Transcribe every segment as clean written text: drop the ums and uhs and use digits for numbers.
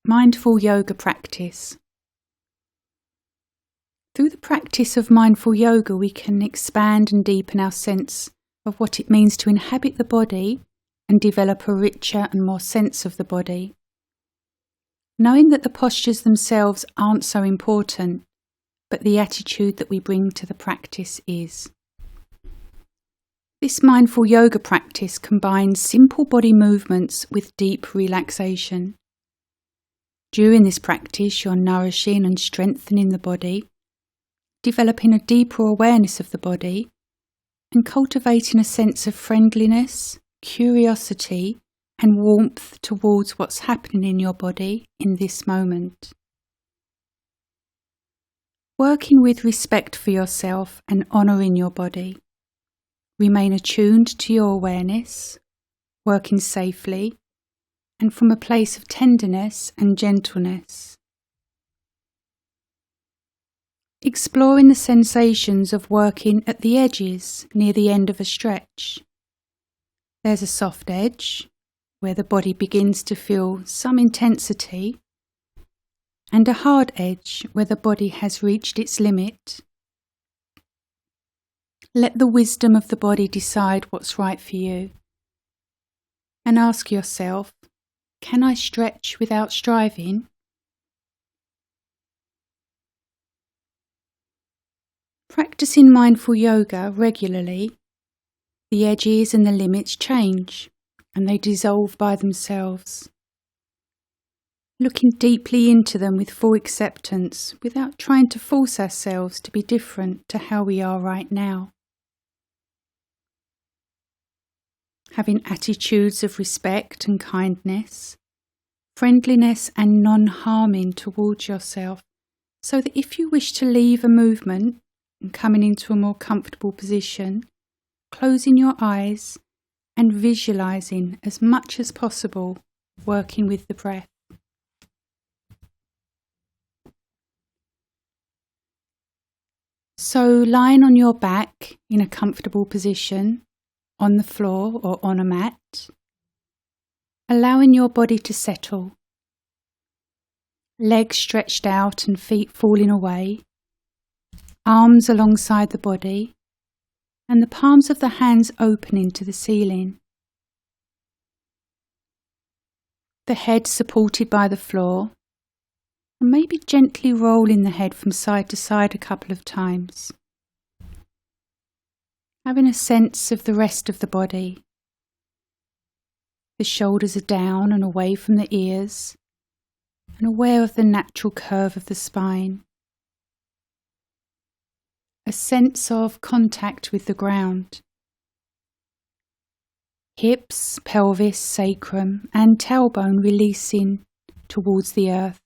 Mindful yoga practice. Through the practice of mindful yoga, we can expand and deepen our sense of what it means to inhabit the body and develop a richer and more sense of the body. Knowing that the postures themselves aren't so important, but the attitude that we bring to the practice is. This mindful yoga practice combines simple body movements with deep relaxation. During this practice, you're nourishing and strengthening the body, developing a deeper awareness of the body, and cultivating a sense of friendliness, curiosity, and warmth towards what's happening in your body in this moment. Working with respect for yourself and honouring your body. Remain attuned to your awareness, working safely, and from a place of tenderness and gentleness. Exploring the sensations of working at the edges near the end of a stretch. There's a soft edge where the body begins to feel some intensity, and a hard edge where the body has reached its limit. Let the wisdom of the body decide what's right for you, and ask yourself, can I stretch without striving? Practicing mindful yoga regularly, the edges and the limits change, and they dissolve by themselves. Looking deeply into them with full acceptance, without trying to force ourselves to be different to how we are right now. Having attitudes of respect and kindness, friendliness and non-harming towards yourself, so that if you wish to leave a movement and coming into a more comfortable position, closing your eyes and visualising as much as possible, working with the breath. So lying on your back in a comfortable position, on the floor or on a mat, allowing your body to settle, legs stretched out and feet falling away, arms alongside the body, and the palms of the hands opening to the ceiling. The head supported by the floor, and maybe gently rolling the head from side to side a couple of times. Having a sense of the rest of the body. The shoulders are down and away from the ears, and aware of the natural curve of the spine. A sense of contact with the ground. Hips, pelvis, sacrum, and tailbone releasing towards the earth.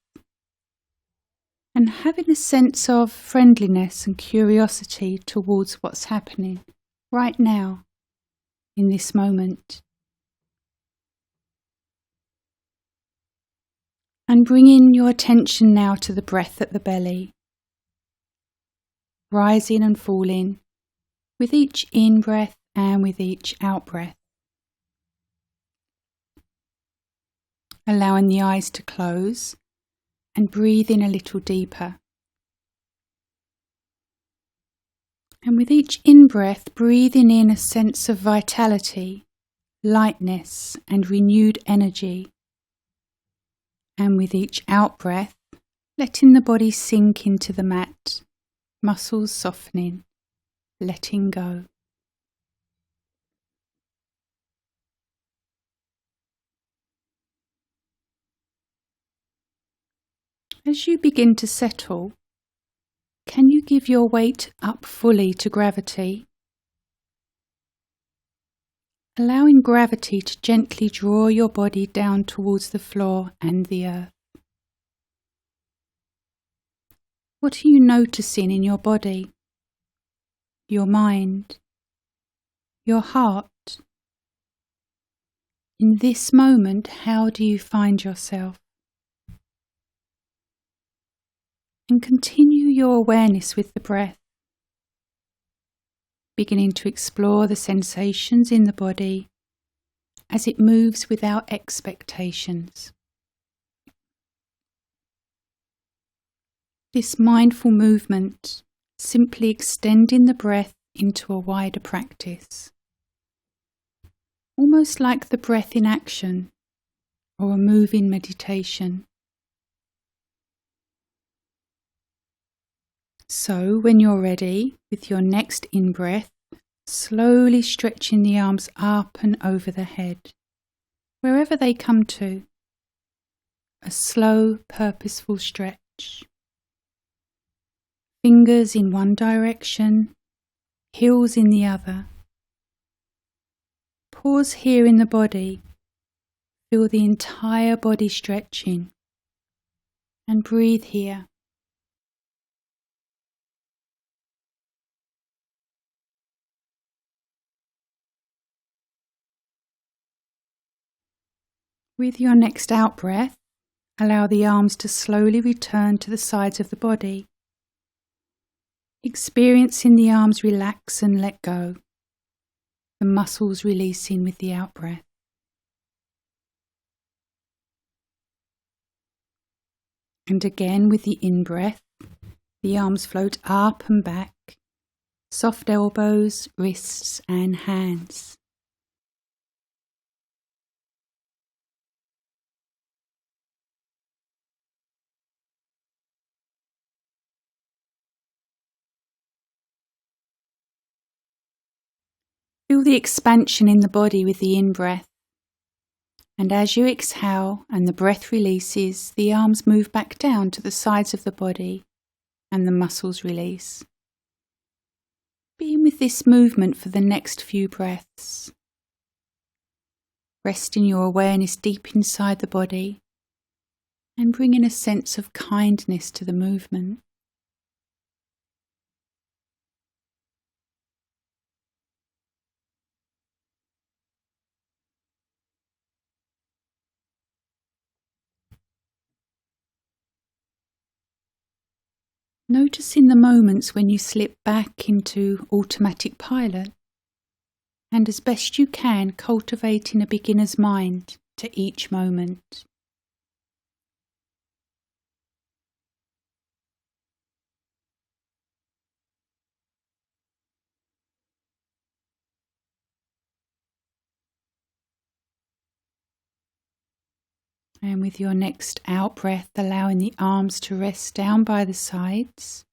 And having a sense of friendliness and curiosity towards what's happening right now, in this moment. And bringing your attention now to the breath at the belly, rising and falling with each in-breath and with each out-breath. Allowing the eyes to close and breathing a little deeper. And with each in-breath, breathing in a sense of vitality, lightness and renewed energy. And with each out-breath, letting the body sink into the mat, muscles softening, letting go. As you begin to settle, can you give your weight up fully to gravity? Allowing gravity to gently draw your body down towards the floor and the earth. What are you noticing in your body, your mind, your heart? In this moment, how do you find yourself? And continue your awareness with the breath, beginning to explore the sensations in the body as it moves without expectations. This mindful movement, simply extending the breath into a wider practice, almost like the breath in action or a moving meditation. So, when you're ready, with your next in-breath, slowly stretching the arms up and over the head, wherever they come to. A slow, purposeful stretch. Fingers in one direction, heels in the other. Pause here in the body. Feel the entire body stretching. And breathe here. With your next out-breath, allow the arms to slowly return to the sides of the body, experiencing the arms relax and let go, the muscles releasing with the out-breath. And again with the in-breath, the arms float up and back, soft elbows, wrists and hands. Feel the expansion in the body with the in-breath. And as you exhale and the breath releases, the arms move back down to the sides of the body and the muscles release. Being with this movement for the next few breaths. Resting your awareness deep inside the body and bringing a sense of kindness to the movement. Noticing the moments when you slip back into automatic pilot, and as best you can, cultivating a beginner's mind to each moment. And with your next out breath, allowing the arms to rest down by the sides.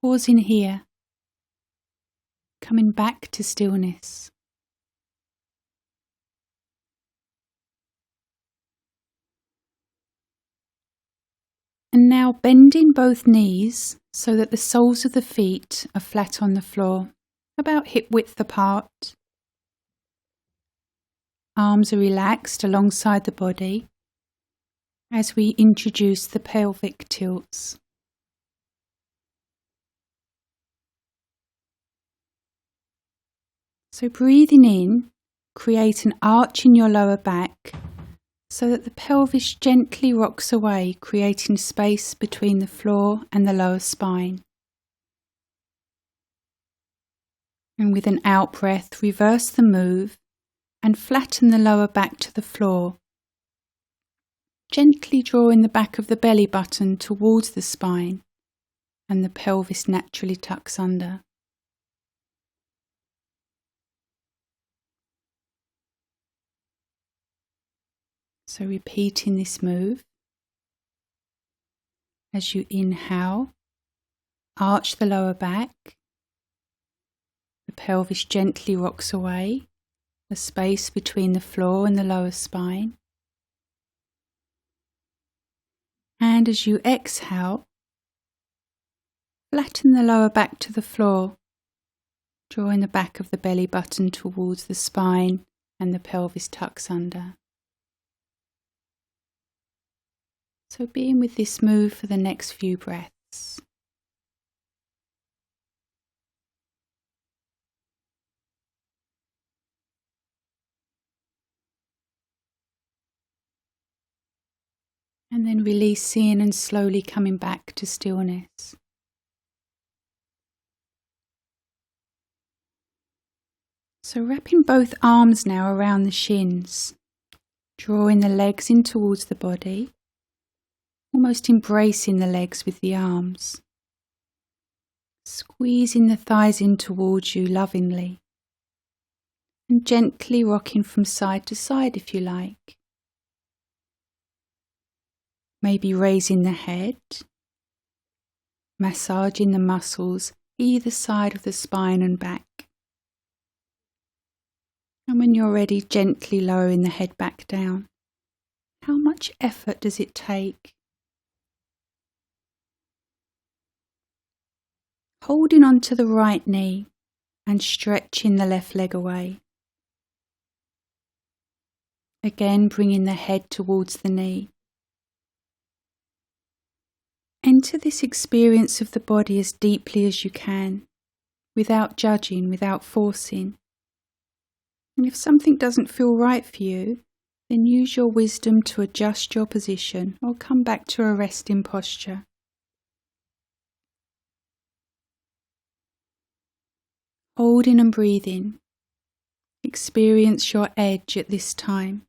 Pausing here, coming back to stillness. And now bending both knees so that the soles of the feet are flat on the floor, about hip width apart. Arms are relaxed alongside the body as we introduce the pelvic tilts. So breathing in, create an arch in your lower back so that the pelvis gently rocks away, creating space between the floor and the lower spine. And with an out breath, reverse the move and flatten the lower back to the floor, gently drawing the back of the belly button towards the spine and the pelvis naturally tucks under. So repeating this move. As you inhale, arch the lower back, the pelvis gently rocks away, the space between the floor and the lower spine. And as you exhale, flatten the lower back to the floor, drawing the back of the belly button towards the spine and the pelvis tucks under. So being with this move for the next few breaths. And then releasing and slowly coming back to stillness. So wrapping both arms now around the shins, drawing the legs in towards the body, almost embracing the legs with the arms, squeezing the thighs in towards you lovingly, and gently rocking from side to side if you like. Maybe raising the head, massaging the muscles either side of the spine and back. And when you're ready, gently lowering the head back down. How much effort does it take? Holding onto the right knee and stretching the left leg away. Again, bringing the head towards the knee. Enter this experience of the body as deeply as you can, without judging, without forcing. And if something doesn't feel right for you, then use your wisdom to adjust your position or come back to a resting posture. Holding and breathing. Experience your edge at this time.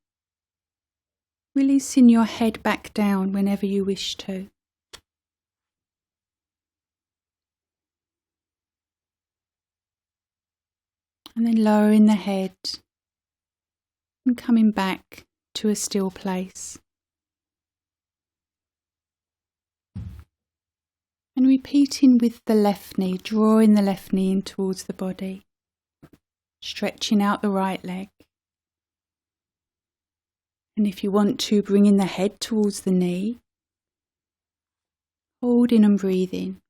Releasing your head back down whenever you wish to. And then lowering the head and coming back to a still place. And repeating with the left knee, drawing the left knee in towards the body, stretching out the right leg. And if you want to, bringing the head towards the knee, holding and breathing.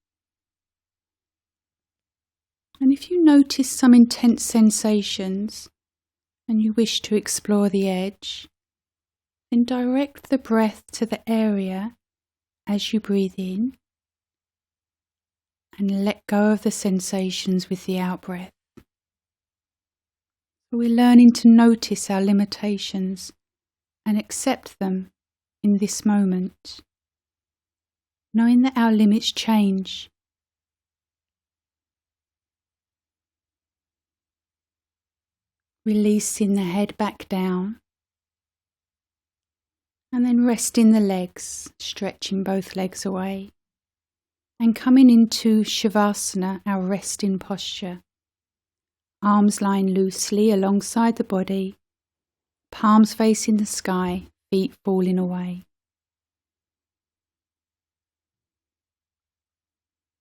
And if you notice some intense sensations and you wish to explore the edge, then direct the breath to the area as you breathe in and let go of the sensations with the out-breath. So we're learning to notice our limitations and accept them in this moment, knowing that our limits change. Releasing the head back down and then resting the legs, stretching both legs away and coming into Shavasana, our resting posture. Arms lying loosely alongside the body, palms facing the sky, feet falling away.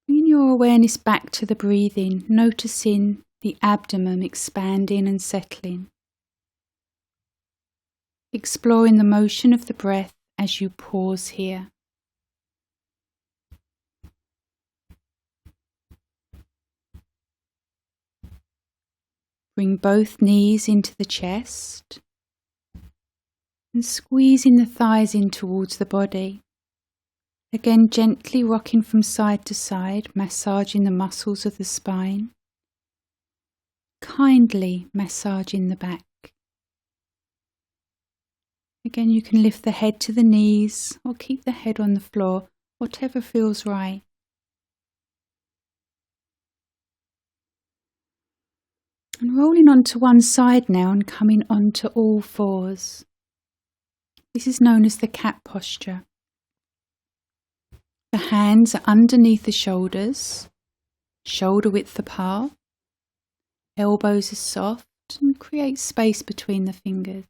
Bring your awareness back to the breathing, noticing the abdomen expanding and settling. Exploring the motion of the breath as you pause here. Bring both knees into the chest and squeezing the thighs in towards the body. Again, gently rocking from side to side, massaging the muscles of the spine. Kindly massaging the back. Again, you can lift the head to the knees or keep the head on the floor, whatever feels right. And rolling onto one side now and coming onto all fours. This is known as the cat posture. The hands are underneath the shoulders, shoulder width apart. Elbows are soft and create space between the fingers.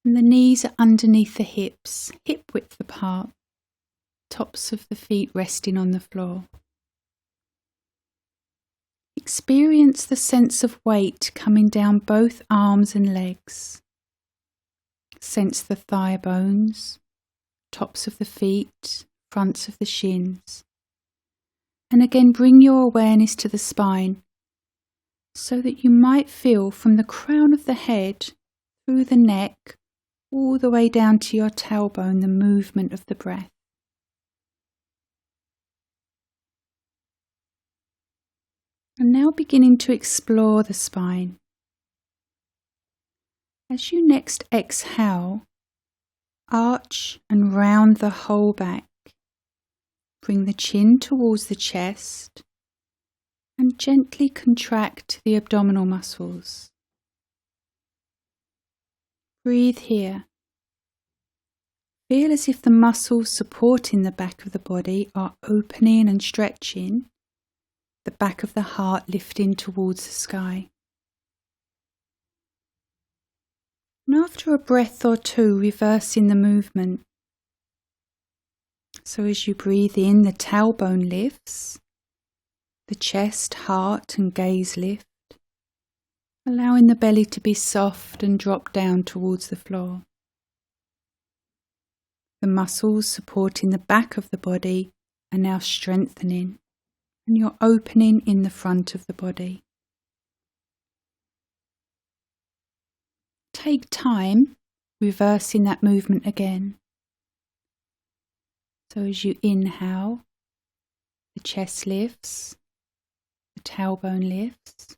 And the knees are underneath the hips, hip width apart, tops of the feet resting on the floor. Experience the sense of weight coming down both arms and legs. Sense the thigh bones, tops of the feet, fronts of the shins. And again, bring your awareness to the spine so that you might feel from the crown of the head through the neck all the way down to your tailbone the movement of the breath. And now beginning to explore the spine. As you next exhale, arch and round the whole back. Bring the chin towards the chest and gently contract the abdominal muscles. Breathe here, Feel as if the muscles supporting the back of the body are opening and stretching, the back of the heart lifting towards the sky. And after a breath or two, reversing the movement. So as you breathe in, the tailbone lifts, the chest, heart and gaze lift, allowing the belly to be soft and drop down towards the floor. The muscles supporting the back of the body are now strengthening, and you're opening in the front of the body. Take time reversing that movement again. So as you inhale, the chest lifts, the tailbone lifts.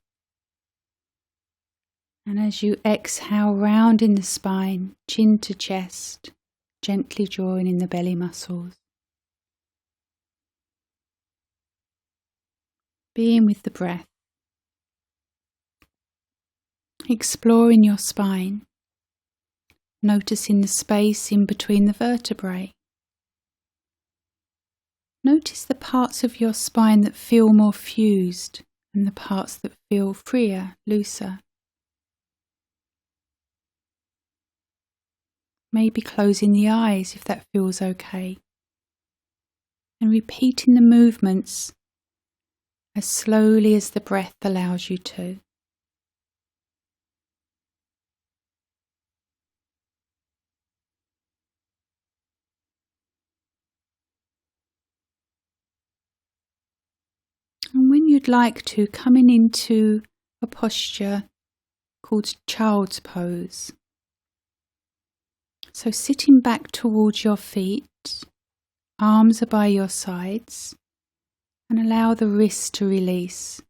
And as you exhale, round in the spine, chin to chest, gently drawing in the belly muscles. Being with the breath. Exploring your spine, noticing the space in between the vertebrae. Notice the parts of your spine that feel more fused and the parts that feel freer, looser. Maybe closing the eyes if that feels okay, and repeating the movements as slowly as the breath allows you to. And when you'd like to, coming into a posture called child's pose. So sitting back towards your feet, arms are by your sides, and allow the wrists to release.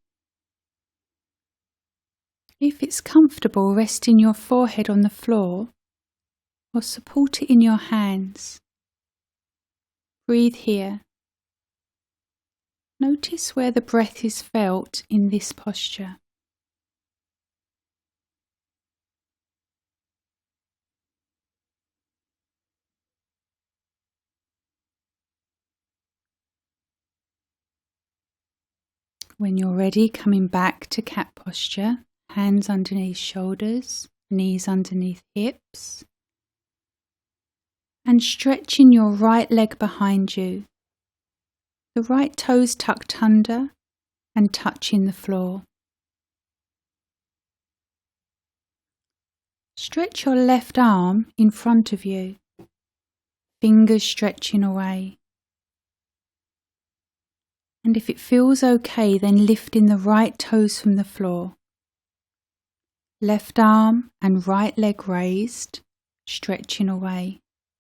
If it's comfortable, resting your forehead on the floor or support it in your hands. Breathe here. Notice where the breath is felt in this posture. When you're ready, coming back to cat posture, hands underneath shoulders, knees underneath hips, and stretching your right leg behind you, the right toes tucked under and touching the floor. Stretch your left arm in front of you, fingers stretching away. And if it feels okay, then lifting the right toes from the floor. Left arm and right leg raised, stretching away.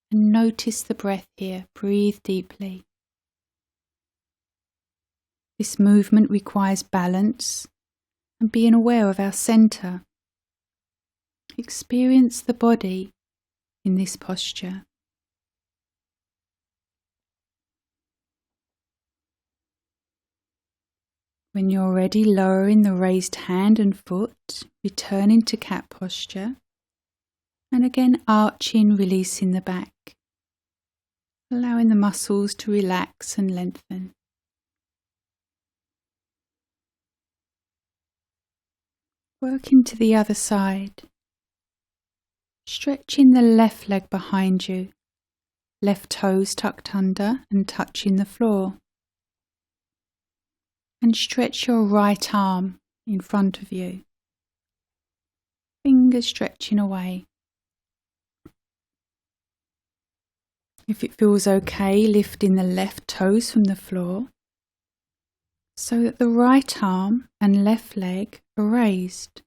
And notice the breath here. Breathe deeply. This movement requires balance and being aware of our centre. Experience the body in this posture. When you're ready, lowering the raised hand and foot, returning to cat posture, and again arching, releasing the back, allowing the muscles to relax and lengthen. Working to the other side, stretching the left leg behind you, left toes tucked under and touching the floor. And stretch your right arm in front of you, fingers stretching away. If it feels okay, lifting the left toes from the floor so that the right arm and left leg are raised.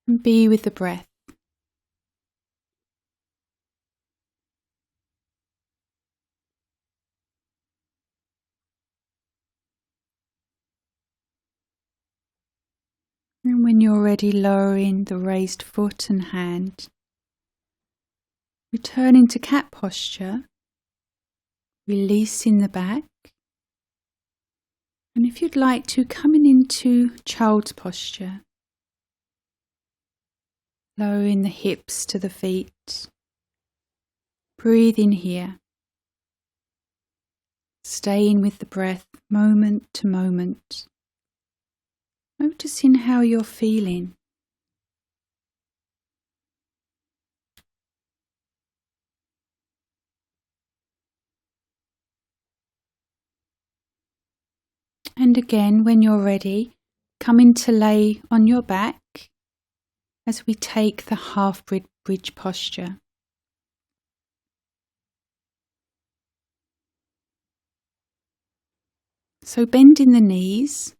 And be with the breath. And when you're ready, lowering the raised foot and hand, returning to cat posture, releasing the back, and if you'd like to, coming into child's posture, lowering the hips to the feet, Breathe in here, staying with the breath moment to moment, noticing how you're feeling. And again, when you're ready, coming to lay on your back as we take the half bridge posture. So bending the knees,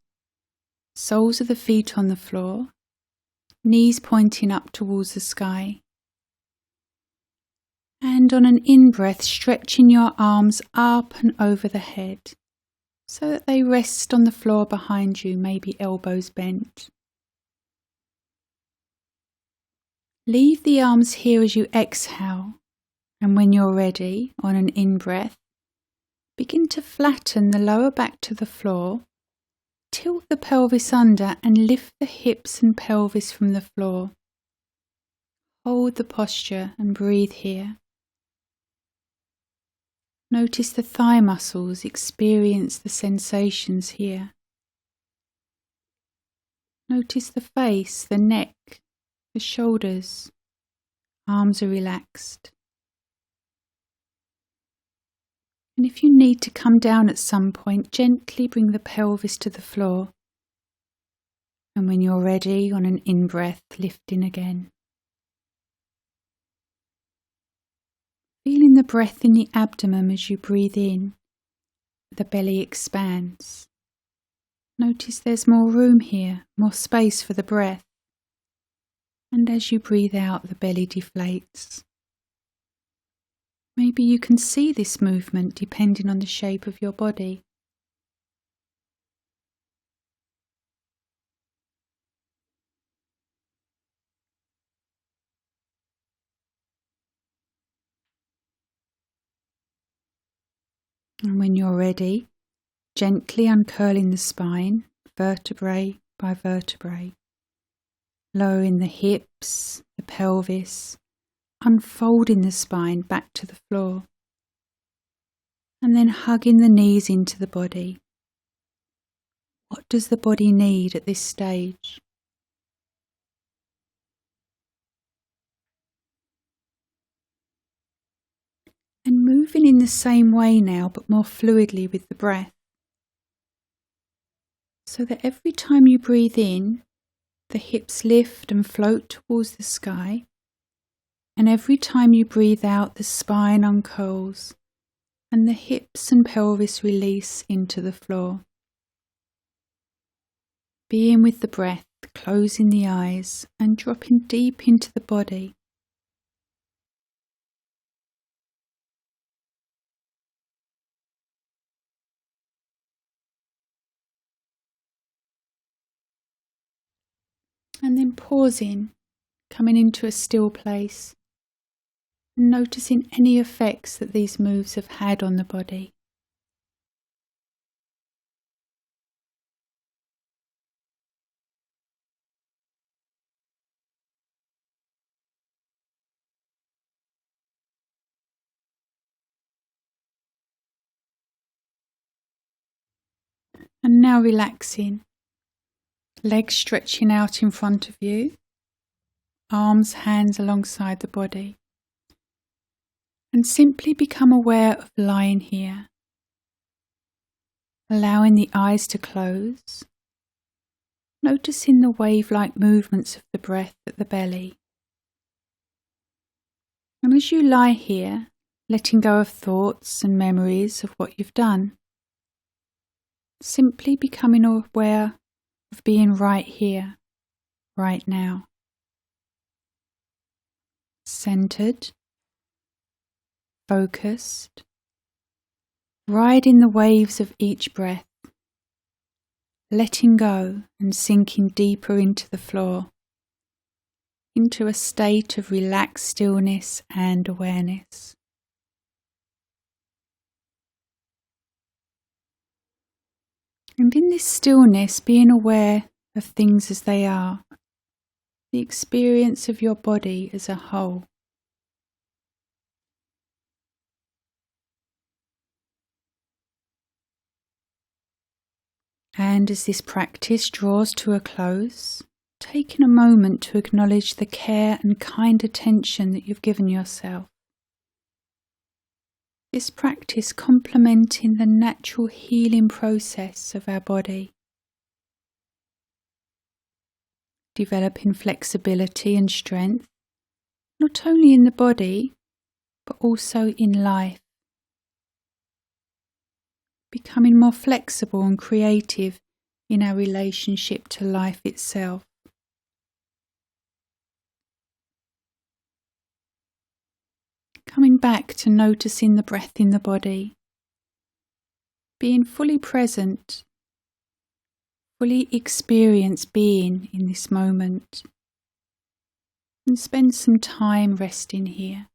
soles of the feet on the floor, knees pointing up towards the sky. And on an in-breath, stretching your arms up and over the head so that they rest on the floor behind you, maybe elbows bent. Leave the arms here as you exhale, and when you're ready, on an in-breath, begin to flatten the lower back to the floor, tilt the pelvis under and lift the hips and pelvis from the floor. Hold the posture and breathe here. Notice the thigh muscles, experience the sensations here. Notice the face, the neck, the shoulders, arms are relaxed. And if you need to come down at some point, gently bring the pelvis to the floor. And when you're ready, on an in-breath, lifting again. Feeling the breath in the abdomen as you breathe in, the belly expands. Notice there's more room here, more space for the breath. And as you breathe out, the belly deflates. Maybe you can see this movement depending on the shape of your body. And when you're ready, gently uncurling the spine, vertebrae by vertebrae, lowering the hips, the pelvis, unfolding the spine back to the floor, and then hugging the knees into the body. What does the body need at this stage? And moving in the same way now, but more fluidly with the breath. So that every time you breathe in, the hips lift and float towards the sky. And every time you breathe out, the spine uncurls and the hips and pelvis release into the floor. Being with the breath, closing the eyes and dropping deep into the body. And then pausing, coming into a still place, and noticing any effects that these moves have had on the body. And now relaxing, legs stretching out in front of you, arms, hands alongside the body. And simply become aware of lying here, allowing the eyes to close, noticing the wave-like movements of the breath at the belly. And as you lie here, letting go of thoughts and memories of what you've done, simply becoming aware of being right here, right now. Centered, focused, riding the waves of each breath, letting go and sinking deeper into the floor, into a state of relaxed stillness and awareness. And in this stillness, being aware of things as they are, the experience of your body as a whole. And as this practice draws to a close, taking a moment to acknowledge the care and kind attention that you've given yourself. This practice complementing the natural healing process of our body, developing flexibility and strength, not only in the body, but also in life. Becoming more flexible and creative in our relationship to life itself. Coming back to noticing the breath in the body, being fully present, fully experience being in this moment, and spend some time resting here.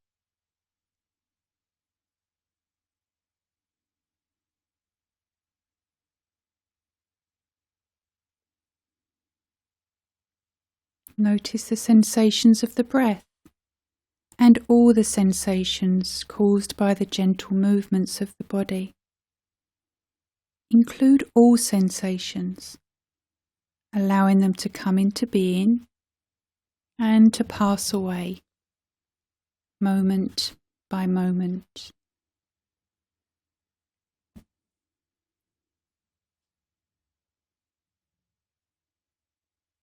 Notice the sensations of the breath and all the sensations caused by the gentle movements of the body. Include all sensations, allowing them to come into being and to pass away, moment by moment.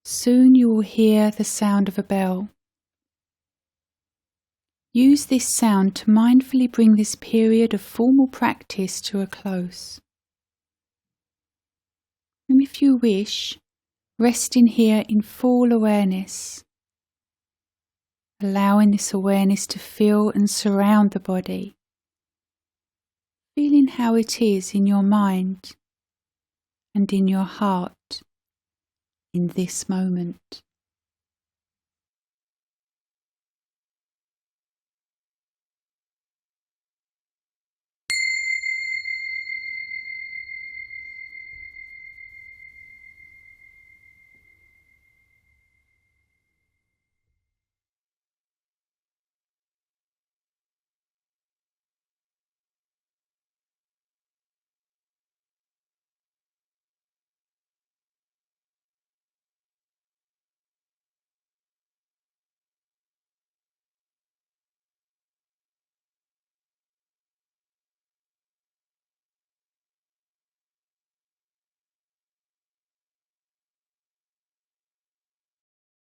Soon you will hear the sound of a bell. Use this sound to mindfully bring this period of formal practice to a close. And if you wish, rest in here in full awareness, allowing this awareness to fill and surround the body, feeling how it is in your mind and in your heart in this moment.